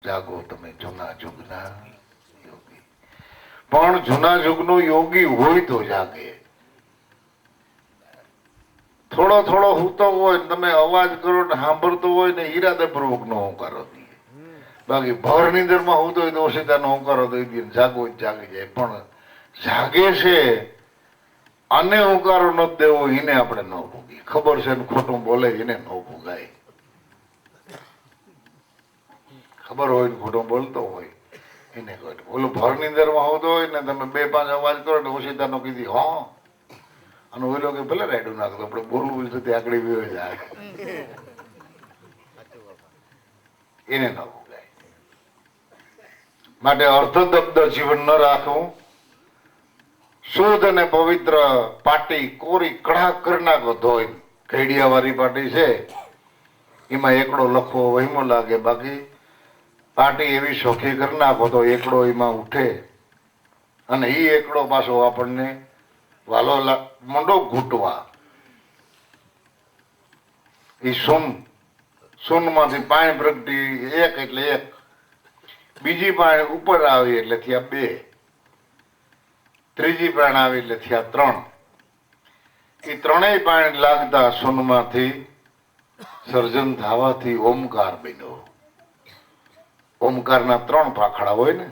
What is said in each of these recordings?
જાગો તમે જૂના યુગના યોગી. પણ જૂના યુગનો યોગી હોય તો જાગે. થોડો થોડો સૂતો હોય તમે અવાજ કરો ને સાંભળતો હોય ને ઈરાદાપૂર્વક નો હોંકારો દે. બાકી ભર નીંદર માં સૂતો હોય તો ઓશિતાનો હોંકારો દઈ દે, જાગો જાગી જાય. પણ જાગે છે આને હોંકારો નથી દેવો, એને આપણે ન ભૂગીએ. ખબર છે ને ખોટું બોલે એને ન ભૂગાય. ખબર હોય ને ખોટું બોલતો હોય એને કહે. ઓલું ભર નીંદર માં હોતો હોય ને તમે 2-5 અવાજ કરો ને ઓશિતાનો કીધી હા અને ઓલો કે ભલે રાયડું નાખતો આપણે બોલવું છે તે આગળ વિયો જાય, એને ન ભૂગાય. માટે અર્થદબ્ધ જીવન ન રાખવું. શુદ્ધ અને પવિત્ર પાટી કોરી કડાક કરી નાખો ધોઈ. ઘેડિયા વાળી પાટી છે એમાં એકડો લખવો વહીમો લાગે, બાકી પાટી એવી સોખી કરી નાખો તો એકડો એમાં ઉઠે અને એ એકડો પાછો આપણને વાલો મોંડો ઘૂંટવા. એ શૂન્યમાંથી પાણી પ્રગટી એક એટલે એક, બીજી પાણી ઉપર આવી એટલે થયા 2, ત્રીજી પાણી આવી એટલે થયા 3. એ ત્રણેય પાણી લાગતા શૂન્યમાંથી સર્જન થવાથી ઓમકાર બન્યો. ઓમકારના 3 પાખડા હોય ને,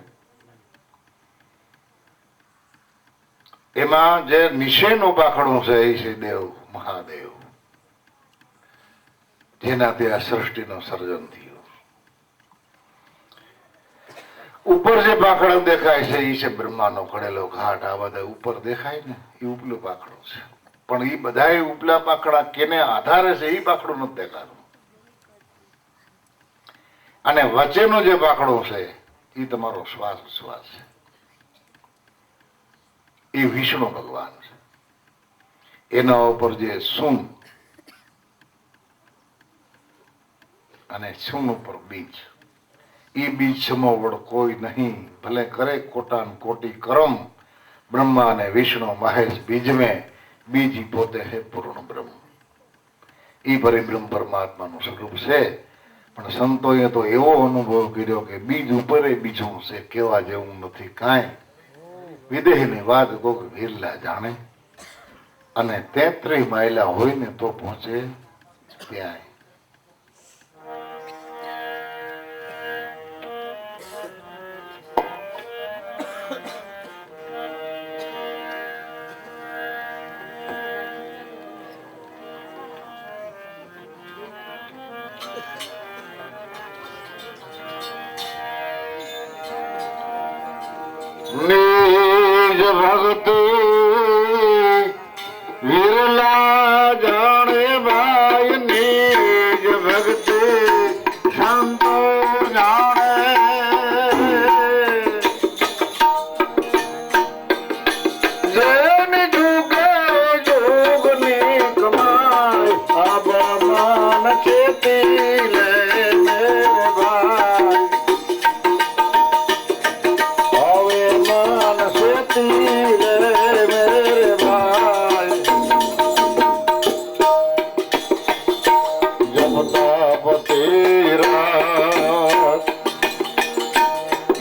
એમાં જે નિશેનું પાખડું છે એ છે દેવ મહાદેવ, જેનાથી આ સૃષ્ટિનું સર્જન થયું. ઉપર જે પાખડો દેખાય છે એ છે બ્રહ્માનો કડેલો ઘાટ. આ બધા ઉપર દેખાય ને એ ઉપલું પાખડું છે. પણ એ બધા ઉપલા પાખડા કેને આધારે છે એ પાખડું નથી દેખાતું. અને વચ્ચેનો જે પાખડો છે એ તમારો શ્વાસ છે. એ વિષ્ણુ ભગવાન છે. એના ઉપર જે સૂન અને સૂન ઉપર બીજ, એ બીજ સમોવડ કોઈ નહીં. ભલે કરે કોટાન કોટી કરમ, બ્રહ્મા અને વિષ્ણુ મહેશ બીજ મેં, બીજ પોતે હે પૂર્ણ બ્રહ્મ. એ પરિબ્રહ્મ પરમાત્માનું સ્વરૂપ છે. પણ સંતોએ તો એવો અનુભવ કર્યો કે બીજ ઉપર બીજું છે, કેવા જેવું નથી કાંઈ. વિદેહની વાત કોક વિરલા જાણે. અને 33 માયલા હોય ને તો પહોંચે ત્યાં. નિજ ભક્ત વિરલા જાણે ભાઈ, નિજ ભક્ત સંતો જાણે. જેન જુગે જોગની કમાય, અબમાન ખેતી લે મેરે ભાઈ.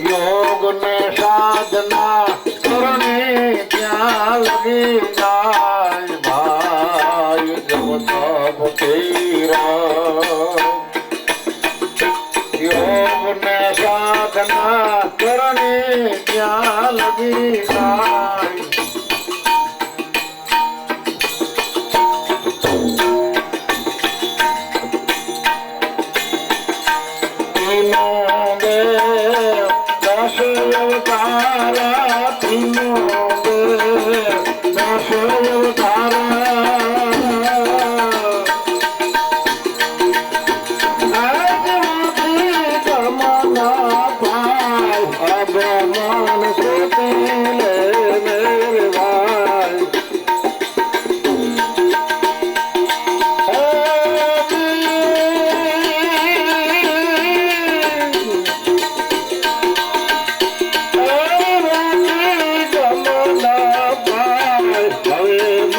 योग ने साधना करनी क्या लगी जाए भाई. जब तेरा योग ने साधना करनी क्या लगी जाए. अवतारा तीनों दस अवतारा जमाना पाए, अब मान से पीले मेरे भाई. હવે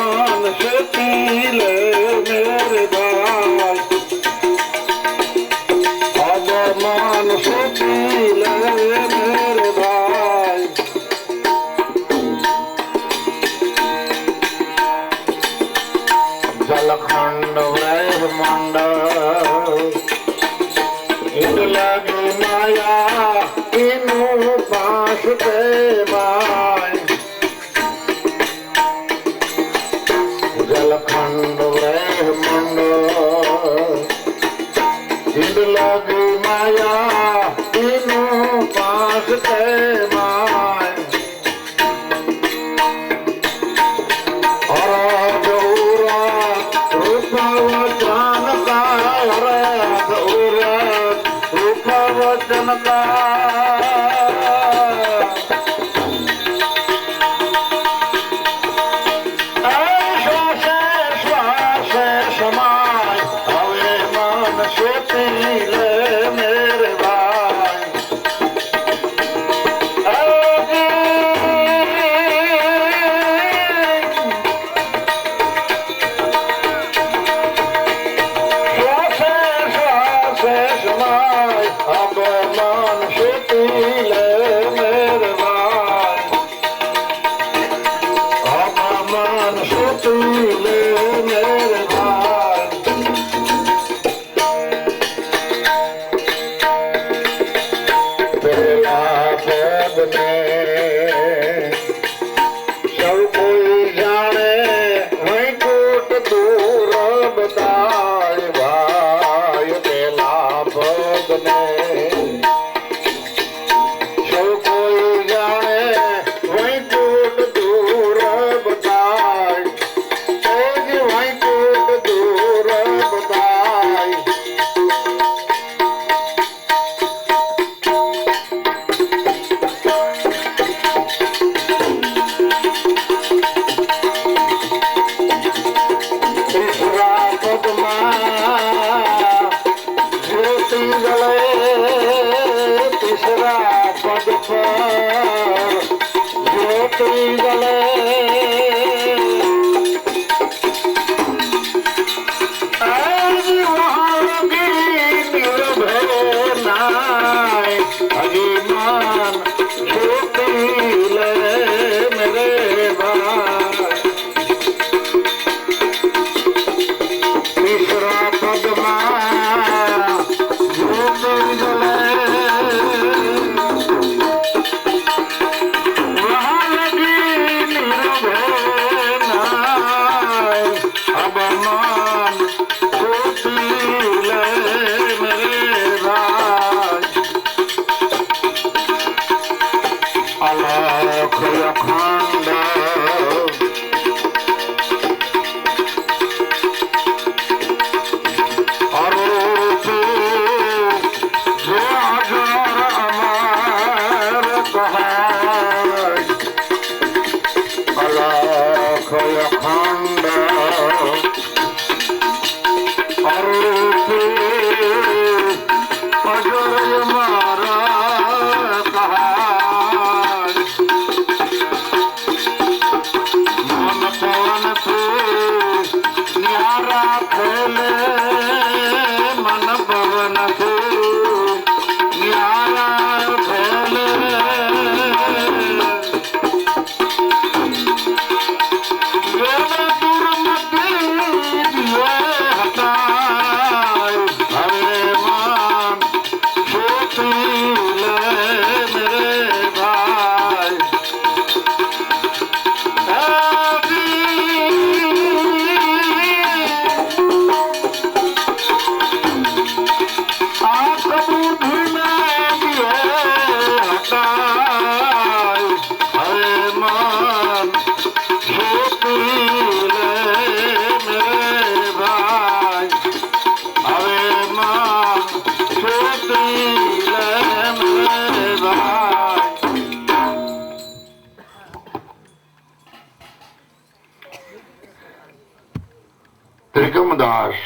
ત્રિકમદાસ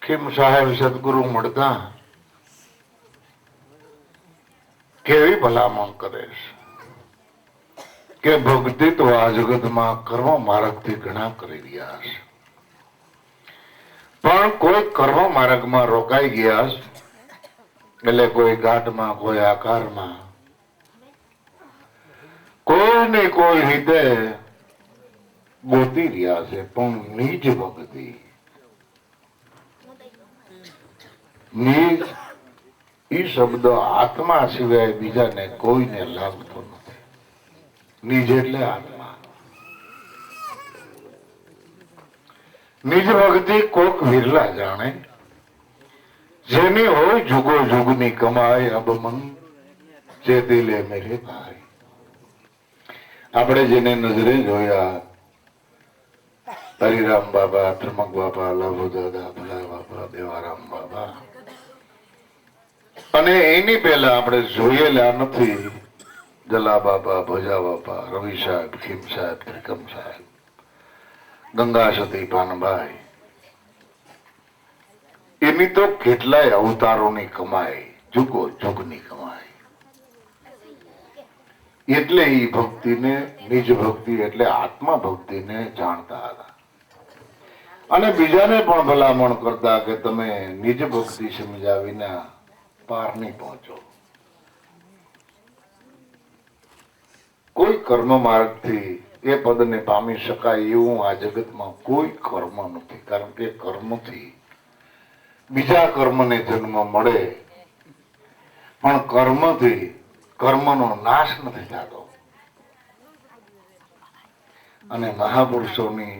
ખીમ સાહેબ સદગુરુ મળતા કેવી ભલામણ કરે છે કે ભક્તિ તો આ જગતમાં કર્મ માર્ગથી ઘણા કરી રહ્યા છે, પણ કોઈ કર્મ માર્ગમાં રોકાઈ ગયા છે, એટલે કોઈ ઘાટમાં, કોઈ આકારમાં, કોઈ ને કોઈ રીતે ગોતી રહ્યા છે, પણ નીજ ભક્તિ, નીજ ઈ શબ્દ આત્મા સિવાય બીજાને કોઈને લાગતો નથી. નિજ એટલે આત્મા. નિજ ભક્તિ કોક વિરલા જાણે, જેની હોય જુગો જુગની કમાય અબમન જે દિલે મેરે ભાઈ. આપણે જેને નજરે જોયા, હરિરામ બાબા, ત્રમક બાબા, લાભુ દાદા, ભલા બાબા, દેવારામ બાબા, અને એની પહેલા આપણે જોયેલા નથી જલા બાપા, ભજા બાપા, રવિ સાહેબ, ખીમ સાહેબ, ત્રિકમ સાહેબ, ગંગા સતી, પાનભાઈ, એની તો કેટલાય અવતારોની કમાઈ, જુગો જુગની કમાઈ. એટલે એ ભક્તિને, નિજ ભક્તિ એટલે આત્મા ભક્તિને જાણતા હતા અને બીજાને પણ ભલામણ કરતા કે તમે નિજ ભક્તિ સમજ્યા વિના પાર નહીં પહોંચો. કોઈ કર્મ માર્ગથી એ પદને પામી શકાય એવું આ જગતમાં કોઈ કર્મ નથી. કારણ કે કર્મથી બીજા કર્મને જન્મ મળે, પણ કર્મથી કર્મનો નાશ નથી થતો. અને મહાપુરુષોની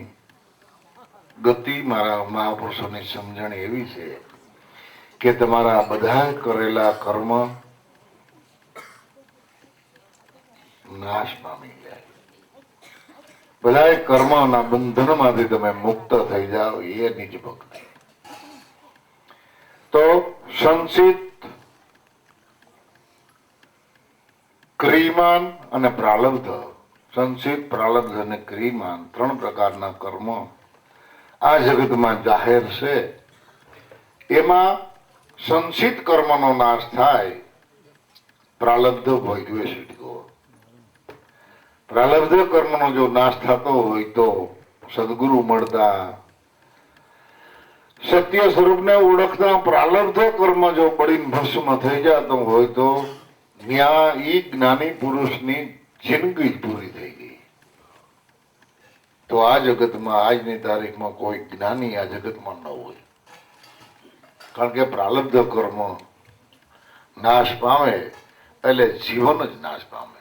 ગતિ, મારા મહાપુરુષોની સમજણ એવી છે કે તમારા બધા કરેલા કર્મ નાશ પામી જાય, બધા કર્મના બંધનમાંથી તમે મુક્ત થઈ જાઓ, એ નિજ ભક્તિ. તો સંચિત, ક્રિયમાન અને પ્રાલબ્ધ, સંચિત, પ્રાલબ્ધ અને ક્રિયમાન ત્રણ પ્રકારના કર્મ આ જગતમાં જાહેર છે. એમાં સંચિત કર્મનો નાશ થાય, પ્રાલબ્ધ ભોગવે છૂટકો. પ્રાલબ્ધ કર્મનો જો નાશ થતો હોય તો સદગુરુ મળતા, સત્ય સ્વરૂપને ઓળખતા પ્રાલબ્ધ કર્મ જો બળીને ભસ્મ થઈ જતો હોય તો ત્યાં ઈ જ્ઞાની પુરુષની જિંદગી જ પૂરી થઈ ગઈ. તો આ જગતમાં, આજની તારીખમાં કોઈ જ્ઞાની આ જગતમાં ન હોય. કારણ કે પ્રાલબ્ધ કર્મ નાશ પામે એટલે જીવન જ નાશ પામે.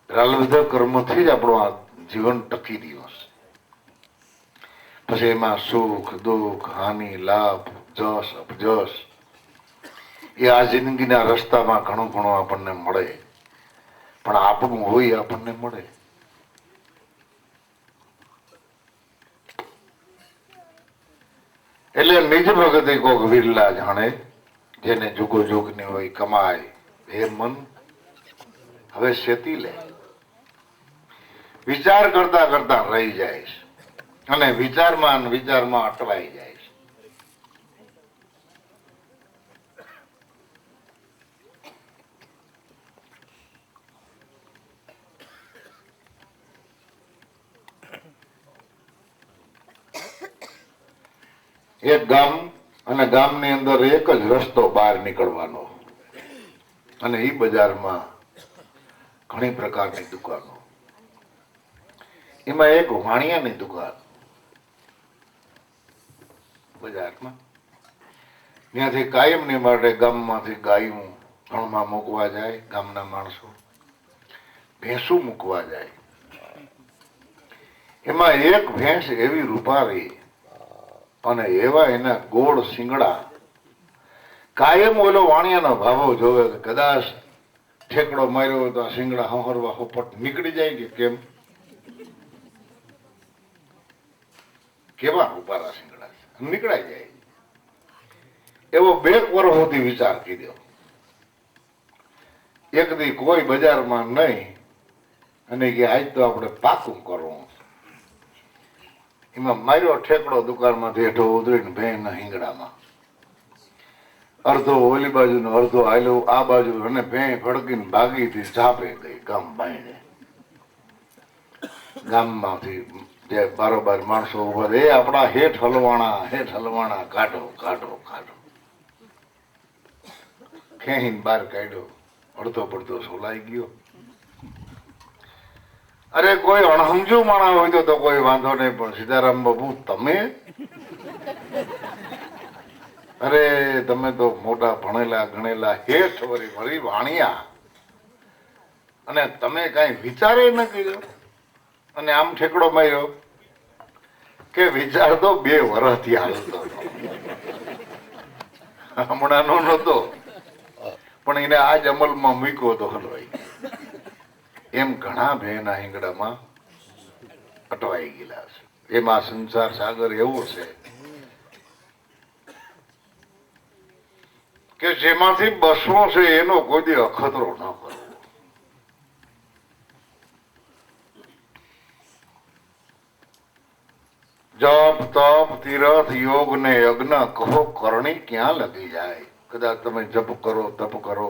પ્રાલબ્ધ કર્મથી જ આપણું આ જીવન ટકી રહ્યું છે. પછી એમાં સુખ, દુઃખ, હાનિ, લાભ, જસ, અપજસ એ આ જિંદગીના રસ્તામાં ઘણું ઘણું આપણને મળે, પણ આપણું હોય આપણને મળે. એટલે નિજ ભગતે કોક વિરલા જાણે, જેને જુગો જોગની હોય કમાય. હે મન હવે શેતી લે, વિચાર કરતા કરતા રહી જાય છે અને વિચારમાં અટવાઈ જાય છે. એક ગામ, અને ગામની અંદર એક જ રસ્તો બહાર નીકળવાનો, અને એ બજારમાં ઘણી પ્રકારની દુકાનો. એમાં એક વાણિયાની દુકાન બજારમાં. ત્યાંથી કાયમની માટે ગામમાંથી ગાયું ઘણમાં મૂકવા જાય, ગામના માણસો ભેંસું મૂકવા જાય. એમાં એક ભેંસ એવી રૂપારી અને એવા એના ગોળ શિંગડા, કાયમ ઓલો વાણિયાનો ભાવો જોવે કે કદાચ ઠેકડો માર્યો હોય તો આ શિંગડા હહરવા હોપટ નીકળી જાય કે કેમ. કેવા રૂપારા શિંગડા નીકળાઈ જાય. એવો 2 વર્ષ સુધી વિચાર કર્યો. એક દી કોઈ બજારમાં નહીં, અને કે આજ તો આપણે પાકું કરવું. એમાં માર્યો ઠેકડો દુકાનમાંથી હેઠો ઉતરીને ભેંના હિંગડામાં, અડધો ઓલી બાજુ ને અડધો આયલો આ બાજુ, અને ભેં ફડકીને ભાગીથી ઝાપે ગઈ ગામ બાઈને. ગામમાંથી જે બારોબાર માણસો ઉભા, એ આપણા હેઠ હલવાણા, કાઢો કાઢો કાઢો. ખેહીને બહાર કાઢ્યો, અડધો પડધો સોલાઈ ગયો. અરે કોઈ અણહમજુ માણસ હોય તો કોઈ વાંધો નહીં, પણ સીતારામ બાબુ તમે, અરે તમે તો મોટા ભણેલા ગણેલા હેઠ વળી વાણિયા, અને તમે કઈ વિચારે ન કર્યો અને આમ ઠેકડો માર્યો. કે વિચાર તો 2 વર્ષથી હાલતો હતો, હમણાં નો નતો, પણ એને આજ અમલમાં મૂક્યો તો હલવાઈ. એમ ઘણા ભેના હિંગડામાં અટવાઈ ગયેલા છે. એમાં સંસાર સાગર એવો છે કે જેમાંથી બસવો છે એનો કોઈ દી અખતરો ન કરવો. જપ તપ તીરથ યોગ ને યજ્ઞ કહો કરણી ક્યાં લગી જાય. કદાચ તમે જપ કરો, તપ કરો,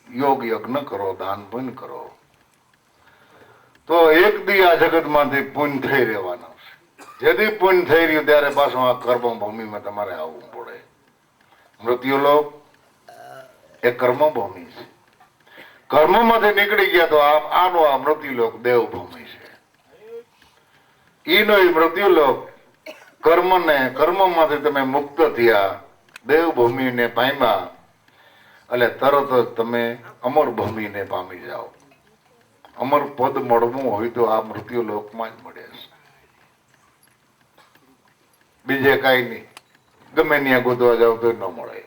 યોગ યજ્ઞ કરો, દાન પુણ્ય કરો, તો એક દી આ જગત માંથી પુણ્ય થઈ રહેવાના છે. જેથી પુણ્ય થઈ રહ્યું ત્યારે પાછું આ કર્મભૂમિમાં તમારે આવવું પડે. મૃત્યુલોક એ કર્મભૂમિ છે. કર્મમાંથી નીકળી ગયા તો આનો આ મૃત્યુલોક દેવભૂમિ છે. ઈનો એ મૃત્યુલોક કર્મમાંથી તમે મુક્ત થયા, દેવભૂમિને પામ્યા, એટલે તરત જ તમે અમર ભૂમિને પામી જાઓ. અમર પદ મળવું હોય તો આ મૃત્યુલોકમાં જ મળે છે, બીજે કાંઈ નહીં. ગમે ત્યાં ગોતવા જાવ તો ન મળે.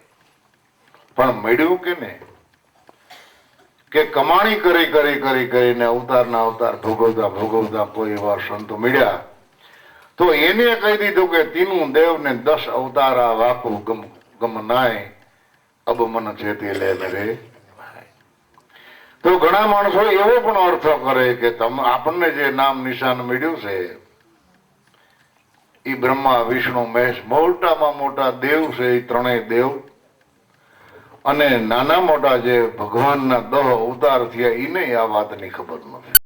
પણ મળ્યું કે ને કે કમાણી કરી કરી કરી કરીને અવતારના અવતાર ભોગવતા કોઈ એવા સંતો મળ્યા તો એને કહી દીધું કે તીનું દેવ ને 10 અવતારા વાકુ ગમ નાય અબ મન ચેતી લે રે. તો ઘણા માણસો એવો પણ અર્થ કરે કે આપણને જે નામ નિશાન મળ્યું છે એ બ્રહ્મા વિષ્ણુ મહેશ મોટામાં મોટા દેવ છે. એ ત્રણેય દેવ અને નાના મોટા જે ભગવાનના 10 અવતાર થયા એને આ વાતની ખબર નથી.